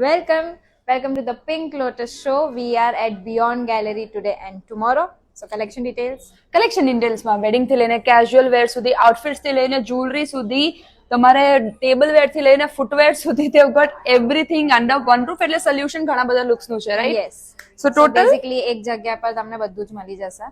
Welcome, welcome to the Pink Lotus show. We are at Beyond Gallery today and tomorrow. So collection details. Collection ડિટેલ્સમાં wedding થી લઈને casual વેર સુધી, outfits થી લઈને jewellery સુધી, તમારે ટેબલ વેર થી લઈને ફૂટવેર સુધી, they've got everything under one roof. એટલે સોલ્યુશન ઘણા બધા લુક્સ નું છે, right? Yes. So total basically એક જગ્યા પર તમને બધું જ મળી જશે.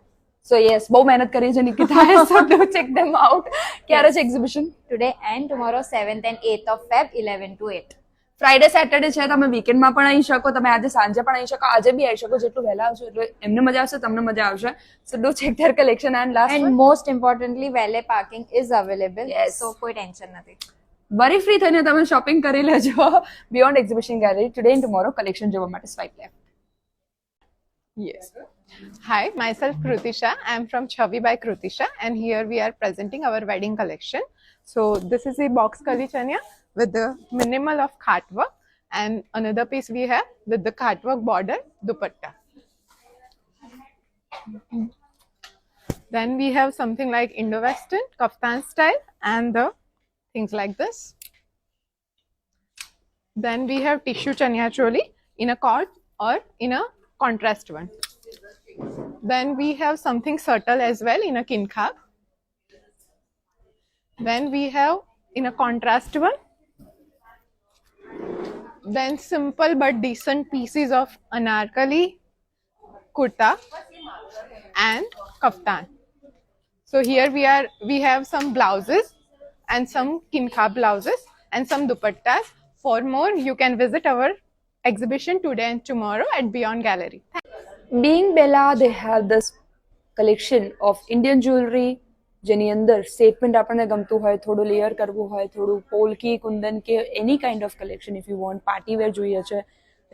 So yes, બહુ મહેનત કરી છે નિકિતાએ. So do check them out. ક્યારે છે exhibition? Today and tomorrow 7th and 8th of Feb 11 to 8. Friday Saturday છે, તમે વીકેન્ડમાં પણ આવી શકો, તમે આજે સાંજે પણ આવી શકો, આજે બી આવી શકો. જેટલું વહેલા આવશો એટલે એમને મજા આવશે, તમને મજા આવશે. So do check their collection and last And most importantly, valet parking is available. Yes. So કોઈ ટેન્શન નથી. વરી ફ્રી થઈને તમે શોપિંગ કરી લેજો beyond exhibition gallery today and tomorrow collection જોવા માટે swipe left. Yes. Hi, myself Krutisha. I am from Chavi by Krutisha, and here we are presenting our wedding collection. So this is a box kali chania with the minimal of khat work, and another piece we have with the khat work border dupatta. Then we have something like Indo-Western kaftan style and the things like this. Then we have tissue chania choli in a cord or in a contrast one. Then we have something subtle as well in a kinkhab. Then we have in a contrast one. Then simple but decent pieces of anarkali, kurta and kaftan. So here we have some blouses and some kinkhab blouses and some dupattas. For more, you can visit our exhibition today and tomorrow at Beyond Gallery. Being Bella, they have this collection of Indian jewelry જેની અંદર statement આપણને ગમતું હોય, થોડું layer કરવું હોય, થોડું પોલકી કુંદન કે any kind of collection if you want, party wear જોઈએ છે,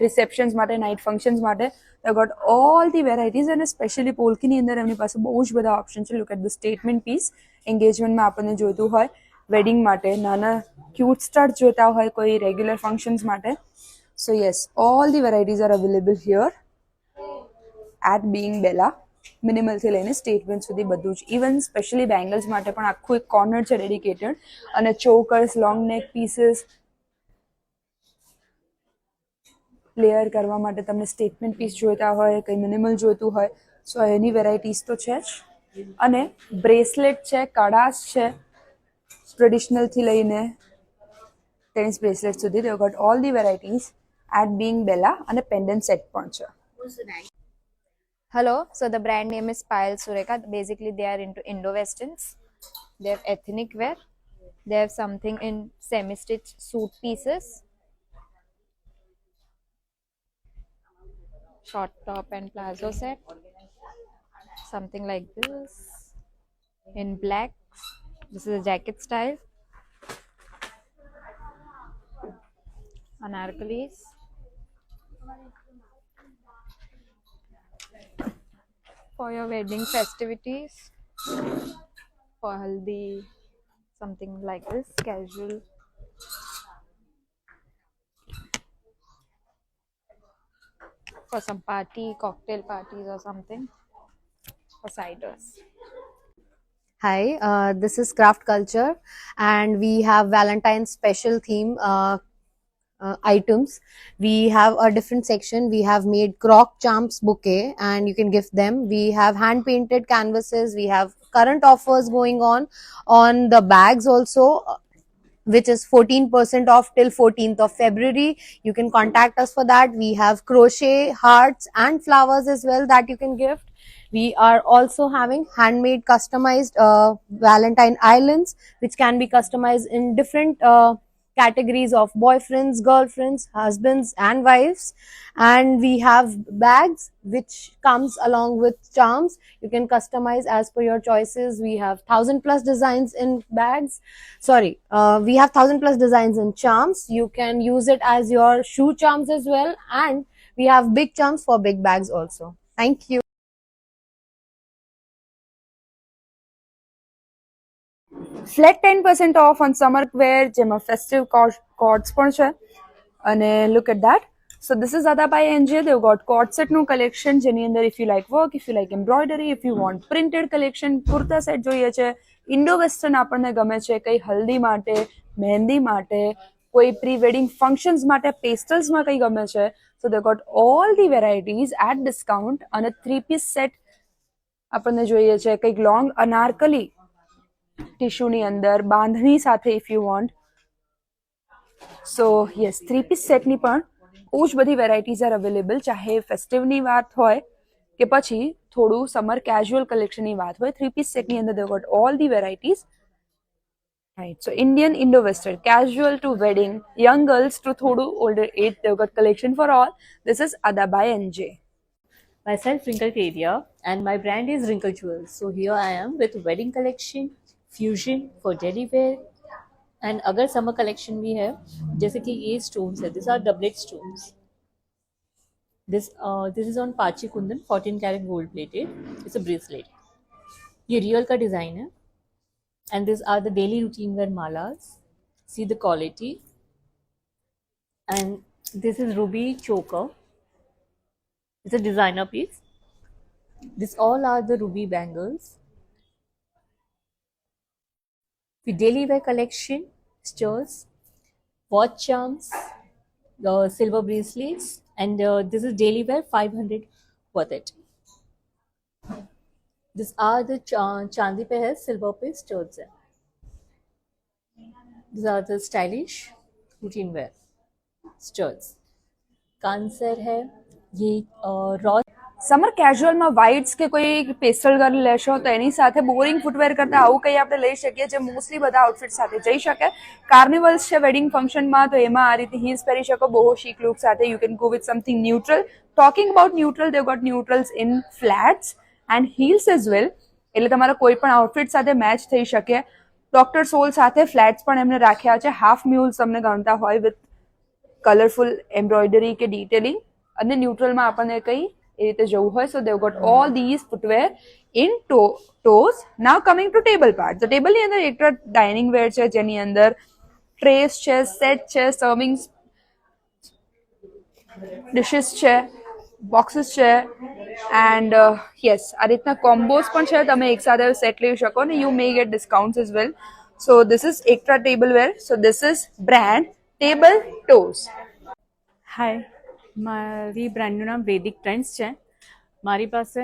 રિસેપ્શન્સ માટે, નાઇટ ફંક્શન્સ માટે, they got all the varieties. અને સ્પેશિયલી પોલકીની અંદર એમની પાસે બહુ જ બધા ઓપ્શન છે. Look at the statement piece, એન્ગેજમેન્ટમાં આપણને જોઈતું હોય, વેડિંગ માટે નાના ક્યુટ સ્ટાર્ટ જોઈતા હોય, કોઈ રેગ્યુલર ફંક્શન્સ માટે. સો yes, all the varieties R available here at being Bella. Minimal થી લઈને સ્ટેટમેન્ટ સુધી બધું જ. ઇવન સ્પેશિયલી બેંગલ્સ માટે પણ આખું એક કોર્નર છે ડેડિકેટેડ. અને ચોકર્સ, લોંગ નેક પીસીસ, લેયર કરવા માટે તમને સ્ટેટમેન્ટ પીસ જોઈતા હોય, કંઈ મિનિમલ જોઈતું હોય, સો એની વેરાયટીઝ તો છે જ. અને બ્રેસલેટ છે, કડાસ છે, ટ્રેડિશનલથી લઈને ટેનિસ બ્રેસલેટ સુધી, they got all the varieties at Being Bella. અને પેન્ડન્ટ સેટ પણ છે. Hello, so the brand name is Payal Sureka. Basically, they are into Indo-Westerns. They have ethnic wear. They have something in semi-stitched suit pieces. Short top and plazo set. Something like this. In black. This is a jacket style. Anarkalis. For your wedding festivities, for haldi, something like this, casual. For some party, cocktail parties or something, for ciders. Hi, this is Craft Culture, and we have Valentine's special theme items. We have a different section. We have made croc charms bouquet, and you can gift them. We have hand painted canvases. We have current offers going on the bags also, which is 14% off till 14th of February. You can contact us for that. We have crochet hearts and flowers as well that you can gift. We are also having handmade customized Valentine islands, which can be customized in different categories of boyfriends, girlfriends, husbands and wives. And we have bags which comes along with charms. You can customize as per your choices. We have 1,000 plus designs in bags. We have 1,000 plus designs in charms. You can use it as your shoe charms as well. And we have big charms for big bags also. Thank you. Flat 10% off on summer wear, જેમાં festive cords પણ છે. અને look at that. So this is Ada by NJ. They've got cord સેટનું collection, જેની અંદર if you like work, if you like embroidery, if you want printed collection, kurta set જોઈએ છે, Indo western આપણને ગમે છે, કંઈ હલ્દી માટે, મહેંદી માટે, કોઈ પ્રી વેડિંગ ફંક્શન્સ માટે પેસ્ટલ્સમાં કંઈ ગમે છે, so they got all the varieties at discount. અને 3-piece સેટ આપણને જોઈએ છે કંઈક લોંગ અનારકલી ટિશ્યુની અંદર બાંધણી સાથે if you want. So yes, 3-piece સેટની પણ બહુ જ બધી વેરાયટીઝ આર અવેલેબલ, ચાહે ફેસ્ટિવની વાત હોય કે પછી થોડું સમર કેઝ્યુઅલ કલેક્શનની વાત હોય. 3-piece સેટની અંદર they got all the varieties. Right. So Indian Indo-Western, casual to wedding, young girls to thodu older age, they've got collection for all. This is Ada by NJ. Myself Wrinkle Caviar and my brand is Wrinkle Jewels. So here I am with wedding collection, fusion for daily wear and अगर summer collection भी है जैसे कि ये stones है, these are doublet stones. This is on Pachi Kundan 14 karat gold plated. It's a bracelet. ये real का design है. And these are the daily routine wear malas. See the quality. And this is ruby choker. It's a designer piece. These all are the ruby bangles. The daily wear collection, stirs, watch charms, the silver bracelets, and this is daily wear 500 worth it. These are the chandi pe hai, silver pe studs hai. These are the stylish routine wear studs. Cancer hai, ye raw. Summer કેઝ્યુઅલમાં whites કે કોઈ pastel girl લેશો તો એની સાથે boring footwear કરતાં આવું કંઈ આપણે લઈ શકીએ જે મોસ્ટલી બધા આઉટફિટ સાથે જઈ શકે. કાર્નિવલ્સ છે વેડિંગ ફંક્શનમાં તો એમાં આ રીતે હીલ્સ પહેરી શકો બહુ શીક લુક સાથે. You can go with something neutral. Talking about neutral, they got neutrals in flats and heels as well. એટલે તમારા કોઈ પણ આઉટફિટ સાથે મેચ થઈ શકે. ડોક્ટર સોલ સાથે ફ્લેટ્સ પણ એમને રાખ્યા છે. હાફ મ્યુલ્સ તમને ગમતા હોય વિથ કલરફુલ એમ્બ્રોઇડરી કે ડિટેલિંગ, અને ન્યુટ્રલમાં આપણને કંઈ એ રીતે જવું હોય. So they've got all these footwear in toes. Now coming to table part. તો ટેબલની અંદર એક ડાઇનિંગ વેર છે જેની અંદર ટ્રેસ છે, સેટ છે, સર્વિંગ ડિશિસ છે, બોક્સીસ છે એન્ડ યસ આ રીતના કોમ્બોઝ પણ છે. તમે એકસાથે સેટ લઈ શકો ને you may get discounts as well. So this is extra table wear. So this is brand table toes. Hi, મારી બ્રાન્ડનું નામ વૈદિક ટ્રેન્ડ્સ છે. મારી પાસે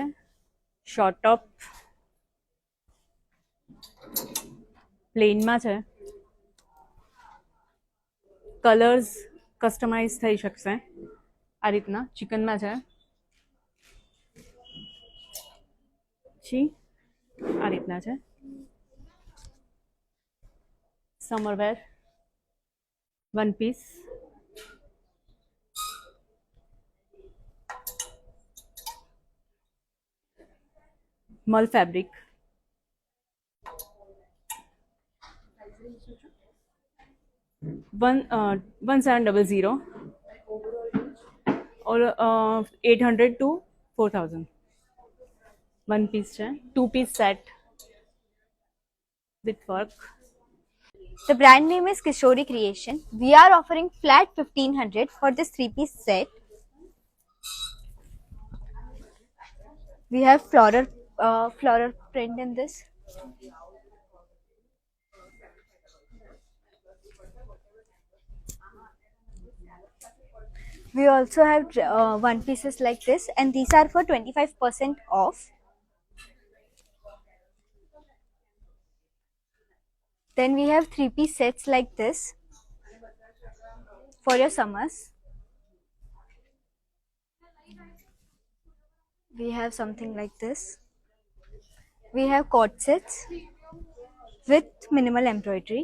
શોર્ટ ટોપ પ્લેનમાં છે, કલર્સ કસ્ટમાઇઝ થઈ શકશે આ રીતના. ચિકનમાં છે, પછી આ રીતના છે સમરવેર વન પીસ. मल फैब्रिक, वन 1700 और 800 to 4000 वन पीस है. 2-piece set with work. The brand name is Kishori Creation. We are offering flat 1500 for this 3-piece set. We have floral print in this. We also have one pieces like this, and these are for 25% off. Then we have 3-piece sets like this for your summers. We have something like this. We have cord sets with minimal embroidery.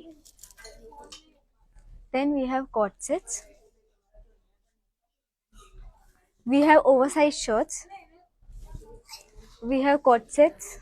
Then we have cord sets. We have oversized shirts. We have cord sets